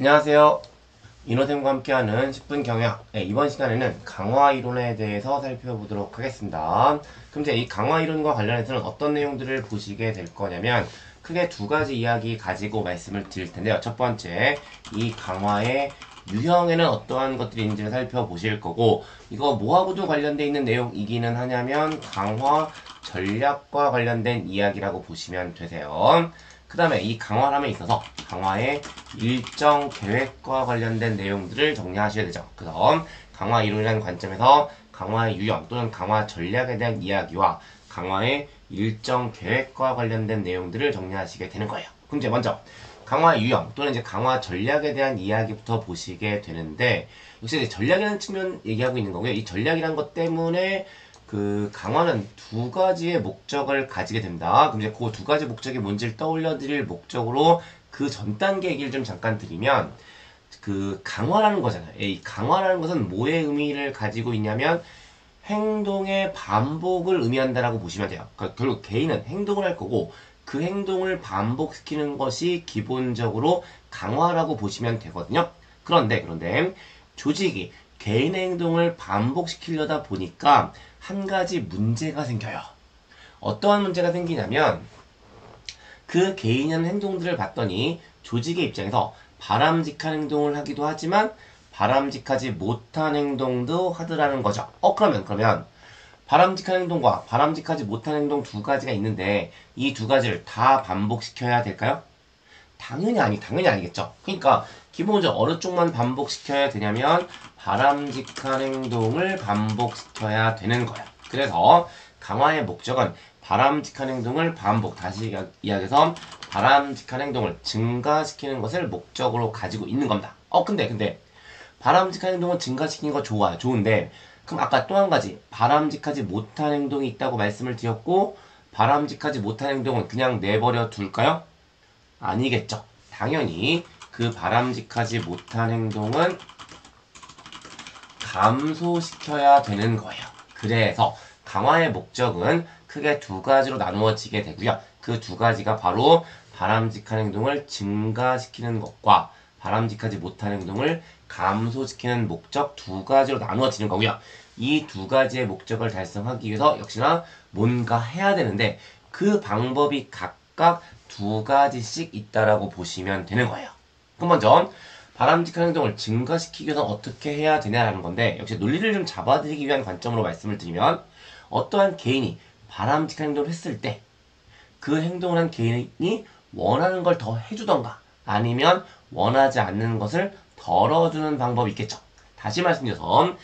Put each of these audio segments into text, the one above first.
안녕하세요. 인호쌤과 함께하는 10분 경영. 네, 이번 시간에는 강화 이론에 대해서 살펴보도록 하겠습니다. 그럼 이제 이 강화 이론과 관련해서는 어떤 내용들을 보시게 될 거냐면 크게 두 가지 이야기 가지고 말씀을 드릴 텐데요. 첫 번째, 이 강화의 유형에는 어떠한 것들이 있는지를 살펴보실 거고, 이거 뭐하고도 관련되어 있는 내용이기는 하냐면 강화 전략과 관련된 이야기라고 보시면 되세요. 그 다음에 이 강화함에 있어서 강화의 일정 계획과 관련된 내용들을 정리하셔야 되죠. 그래서 강화 이론이라는 관점에서 강화의 유형 또는 강화 전략에 대한 이야기와 강화의 일정 계획과 관련된 내용들을 정리하시게 되는 거예요. 그럼 이제 먼저 강화 유형 또는 이제 강화 전략에 대한 이야기부터 보시게 되는데, 역시 이제 전략이라는 측면 얘기하고 있는 거고요. 이 전략이라는 것 때문에 그 강화는 두 가지의 목적을 가지게 된다. 그럼 이제 그 두 가지 목적이 뭔지를 떠올려 드릴 목적으로 그 전 단계 얘기를 좀 잠깐 드리면, 그 강화라는 거잖아요. 이 강화라는 것은 뭐의 의미를 가지고 있냐면 행동의 반복을 의미한다라고 보시면 돼요. 그러니까 결국 개인은 행동을 할 거고 그 행동을 반복시키는 것이 기본적으로 강화라고 보시면 되거든요. 그런데 조직이 개인의 행동을 반복시키려다 보니까 한 가지 문제가 생겨요. 어떠한 문제가 생기냐면 그 개인의 행동들을 봤더니 조직의 입장에서 바람직한 행동을 하기도 하지만 바람직하지 못한 행동도 하더라는 거죠. 그러면 바람직한 행동과 바람직하지 못한 행동 두 가지가 있는데 이 두 가지를 다 반복시켜야 될까요? 당연히 아니겠죠. 그러니까 기본적으로 어느 쪽만 반복시켜야 되냐면 바람직한 행동을 반복시켜야 되는 거예요. 그래서 강화의 목적은 바람직한 행동을 반복, 다시 이야기해서 바람직한 행동을 증가시키는 것을 목적으로 가지고 있는 겁니다. 근데 바람직한 행동을 증가시키는 거 좋아요. 좋은데 그럼 아까 또 한 가지 바람직하지 못한 행동이 있다고 말씀을 드렸고, 바람직하지 못한 행동은 그냥 내버려 둘까요? 아니겠죠. 당연히 그 바람직하지 못한 행동은 감소시켜야 되는 거예요. 그래서 강화의 목적은 크게 두 가지로 나누어지게 되고요. 그 두 가지가 바로 바람직한 행동을 증가시키는 것과 바람직하지 못한 행동을 감소시키는 목적 두 가지로 나누어지는 거고요. 이 두 가지의 목적을 달성하기 위해서 역시나 뭔가 해야 되는데 그 방법이 각각 두 가지씩 있다라고 보시면 되는 거예요. 그럼 먼저 바람직한 행동을 증가시키기 위해서 어떻게 해야 되냐라는 건데, 역시 논리를 좀 잡아드리기 위한 관점으로 말씀을 드리면 어떠한 개인이 바람직한 행동을 했을 때 그 행동을 한 개인이 원하는 걸 더 해주던가 아니면 원하지 않는 것을 덜어주는 방법이 있겠죠. 다시 말씀드려서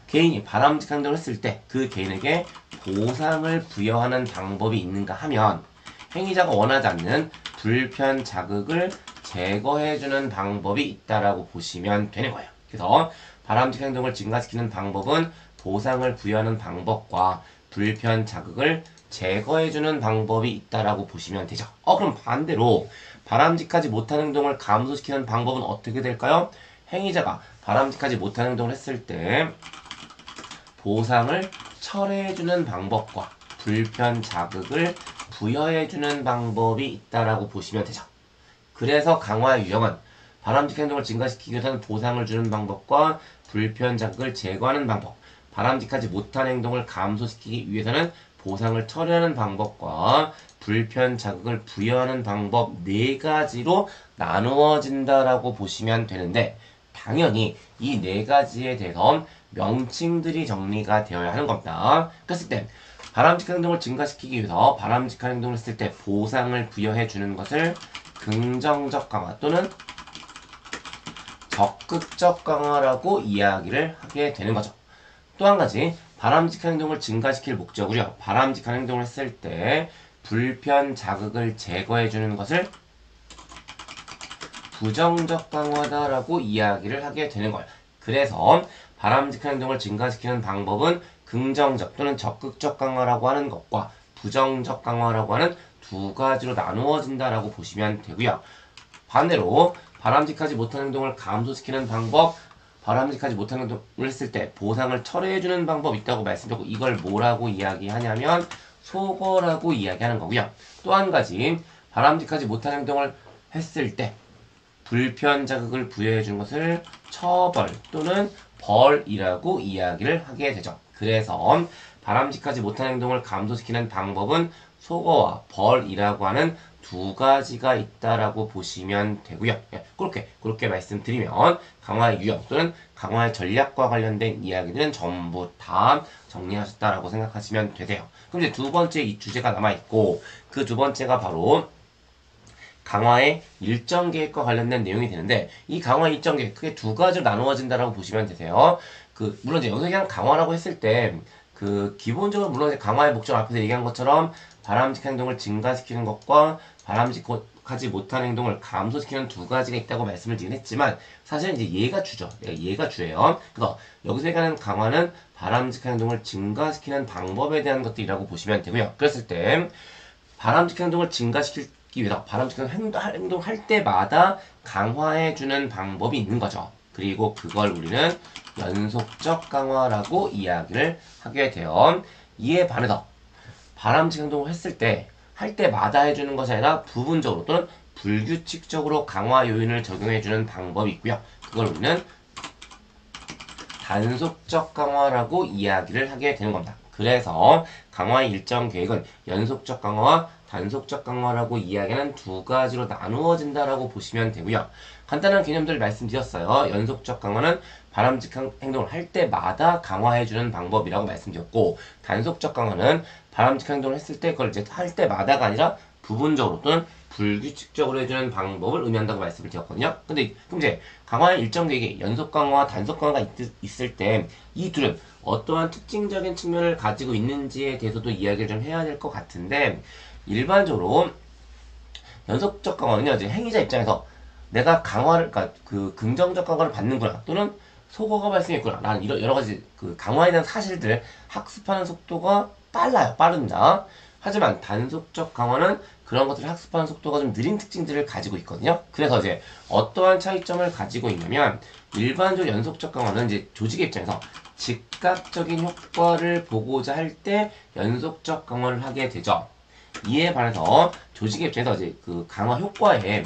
개인이 바람직한 행동을 했을 때 그 개인에게 보상을 부여하는 방법이 있는가 하면 행위자가 원하지 않는 불편 자극을 제거해주는 방법이 있다라고 보시면 되는 거예요. 그래서 바람직한 행동을 증가시키는 방법은 보상을 부여하는 방법과 불편 자극을 제거해주는 방법이 있다라고 보시면 되죠. 그럼 반대로 바람직하지 못한 행동을 감소시키는 방법은 어떻게 될까요? 행위자가 바람직하지 못한 행동을 했을 때 보상을 철회해주는 방법과 불편 자극을 부여해주는 방법이 있다라고 보시면 되죠. 그래서 강화의 유형은 바람직한 행동을 증가시키기 위해서는 보상을 주는 방법과 불편 자극을 제거하는 방법, 바람직하지 못한 행동을 감소시키기 위해서는 보상을 처리하는 방법과 불편 자극을 부여하는 방법 네 가지로 나누어진다라고 보시면 되는데, 당연히 이 네 가지에 대해서 명칭들이 정리가 되어야 하는 겁니다. 그랬을 때 바람직한 행동을 증가시키기 위해서 바람직한 행동을 했을 때 보상을 부여해 주는 것을 긍정적 강화 또는 적극적 강화라고 이야기를 하게 되는 거죠. 또 한 가지 바람직한 행동을 증가시킬 목적으로요. 바람직한 행동을 했을 때 불편 자극을 제거해 주는 것을 부정적 강화다라고 이야기를 하게 되는 거예요. 그래서 바람직한 행동을 증가시키는 방법은 긍정적 또는 적극적 강화라고 하는 것과 부정적 강화라고 하는 두 가지로 나누어진다라고 보시면 되고요. 반대로 바람직하지 못한 행동을 감소시키는 방법, 바람직하지 못한 행동을 했을 때 보상을 철회해주는 방법이 있다고 말씀드렸고, 이걸 뭐라고 이야기하냐면 소거라고 이야기하는 거고요. 또 한 가지 바람직하지 못한 행동을 했을 때 불편 자극을 부여해 주는 것을 처벌 또는 벌이라고 이야기를 하게 되죠. 그래서 바람직하지 못한 행동을 감소시키는 방법은 소거와 벌이라고 하는 두 가지가 있다라고 보시면 되고요. 그렇게 말씀드리면 강화의 유형 또는 강화의 전략과 관련된 이야기들은 전부 다 정리하셨다라고 생각하시면 되세요. 그럼 이제 두 번째 이 주제가 남아있고 그 두 번째가 바로 강화의 일정 계획과 관련된 내용이 되는데 이 강화 일정 계획 크게 두 가지로 나누어진다라고 보시면 되세요. 물론 이제 여기서 그냥 강화라고 했을 때 기본적으로 물론 강화의 목적 앞에서 얘기한 것처럼 바람직한 행동을 증가시키는 것과 바람직하지 못한 행동을 감소시키는 두 가지가 있다고 말씀을 드리긴 했지만 사실은 이제 얘가 주죠. 얘가 주예요. 그래서 여기서 얘기하는 강화는 바람직한 행동을 증가시키는 방법에 대한 것들이라고 보시면 되고요. 그랬을 때 바람직한 행동을 증가시키기 위해서 바람직한 행동을 할 때마다 강화해주는 방법이 있는 거죠. 그리고 그걸 우리는 연속적 강화라고 이야기를 하게 돼요. 이에 반해서 바람직한 행동을 했을 때 할 때마다 해주는 것이 아니라 부분적으로 또는 불규칙적으로 강화 요인을 적용해주는 방법이 있고요. 그걸 우리는 단속적 강화라고 이야기를 하게 되는 겁니다. 그래서 강화의 일정 계획은 연속적 강화와 단속적 강화라고 이야기하는 두 가지로 나누어진다라고 보시면 되고요. 간단한 개념들을 말씀드렸어요. 연속적 강화는 바람직한 행동을 할 때마다 강화해주는 방법이라고 말씀드렸고 단속적 강화는 바람직한 행동을 했을 때 그걸 이제 할 때마다가 아니라 부분적으로 또는 불규칙적으로 해주는 방법을 의미한다고 말씀을 드렸거든요. 근데 그럼 이제 강화의 일정 계획에 연속 강화와 단속 강화가 있을 때 이 둘은 어떠한 특징적인 측면을 가지고 있는지에 대해서도 이야기를 좀 해야 될 것 같은데 일반적으로 연속적 강화는요, 이제 행위자 입장에서 내가 강화를, 그러니까 긍정적 강화를 받는구나 또는 소거가 발생했구나 라는 이런 여러 가지 강화에 대한 사실들을 학습하는 속도가 빠릅니다. 하지만 단속적 강화는 그런 것들을 학습하는 속도가 좀 느린 특징들을 가지고 있거든요. 그래서 이제 어떠한 차이점을 가지고 있냐면 일반적으로 연속적 강화는 이제 조직의 입장에서 즉각적인 효과를 보고자 할 때 연속적 강화를 하게 되죠. 이에 반해서 조직의 입장에서 이제 강화 효과의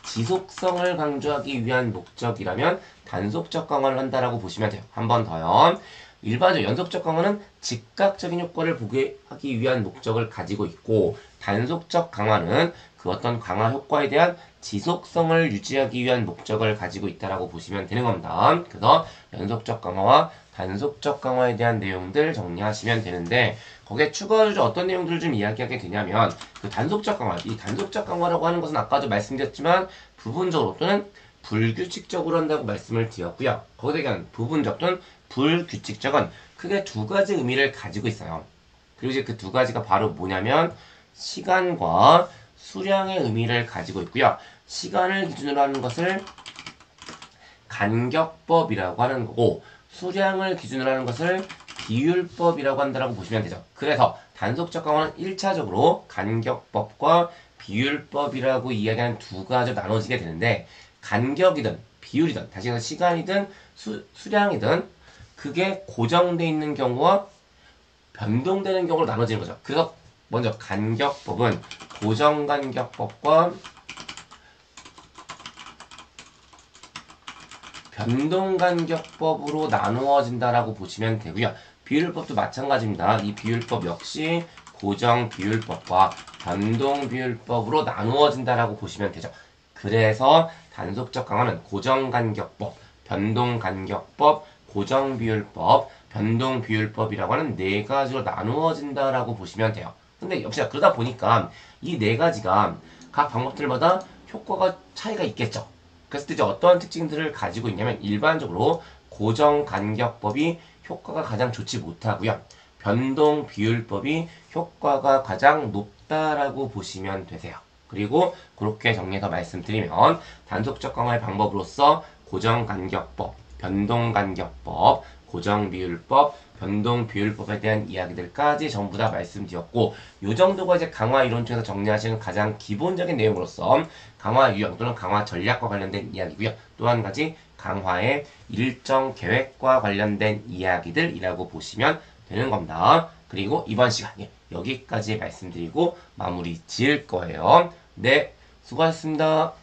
지속성을 강조하기 위한 목적이라면 단속적 강화를 한다라고 보시면 돼요. 한 번 더요. 일반적으로 연속적 강화는 즉각적인 효과를 보게 하기 위한 목적을 가지고 있고 단속적 강화는 그 어떤 강화 효과에 대한 지속성을 유지하기 위한 목적을 가지고 있다라고 보시면 되는 겁니다. 그래서 연속적 강화와 단속적 강화에 대한 내용들 정리하시면 되는데 거기에 추가로 어떤 내용들을 좀 이야기하게 되냐면 단속적 강화, 이 단속적 강화라고 하는 것은 아까도 말씀드렸지만 부분적으로 또는 불규칙적으로 한다고 말씀을 드렸고요. 거기에 대한 부분적 또는 불규칙적은 크게 두 가지 의미를 가지고 있어요. 그리고 이제 그 두 가지가 바로 뭐냐면 시간과 수량의 의미를 가지고 있고요. 시간을 기준으로 하는 것을 간격법이라고 하는 거고 수량을 기준으로 하는 것을 비율법이라고 한다고 보시면 되죠. 그래서 단속적 강화는 1차적으로 간격법과 비율법이라고 이야기하는 두 가지로 나눠지게 되는데 간격이든 비율이든 다시 말해서 시간이든 수량이든 그게 고정되어 있는 경우와 변동되는 경우로 나눠지는 거죠. 그래서 먼저 간격법은 고정간격법과 변동간격법으로 나누어진다라고 보시면 되고요. 비율법도 마찬가지입니다. 이 비율법 역시 고정비율법과 변동비율법으로 나누어진다라고 보시면 되죠. 그래서 단속적 강화는 고정간격법, 변동간격법, 고정비율법, 변동비율법이라고 하는 네 가지로 나누어진다라고 보시면 돼요. 근데 역시나 그러다 보니까 이 네 가지가 각 방법들마다 효과가 차이가 있겠죠. 그래서 이제 어떠한 특징들을 가지고 있냐면 일반적으로 고정간격법이 효과가 가장 좋지 못하고요. 변동비율법이 효과가 가장 높다라고 보시면 되세요. 그리고 그렇게 정리해서 말씀드리면 단속적 강화의 방법으로서 고정간격법, 변동간격법, 고정비율법, 변동비율법에 대한 이야기들까지 전부 다 말씀드렸고 이 정도가 이제 강화 이론 중에서 정리하시는 가장 기본적인 내용으로서 강화 유형 또는 강화 전략과 관련된 이야기고요. 또 한 가지 강화의 일정 계획과 관련된 이야기들이라고 보시면 되는 겁니다. 그리고 이번 시간에 여기까지 말씀드리고 마무리 지을 거예요. 네, 수고하셨습니다.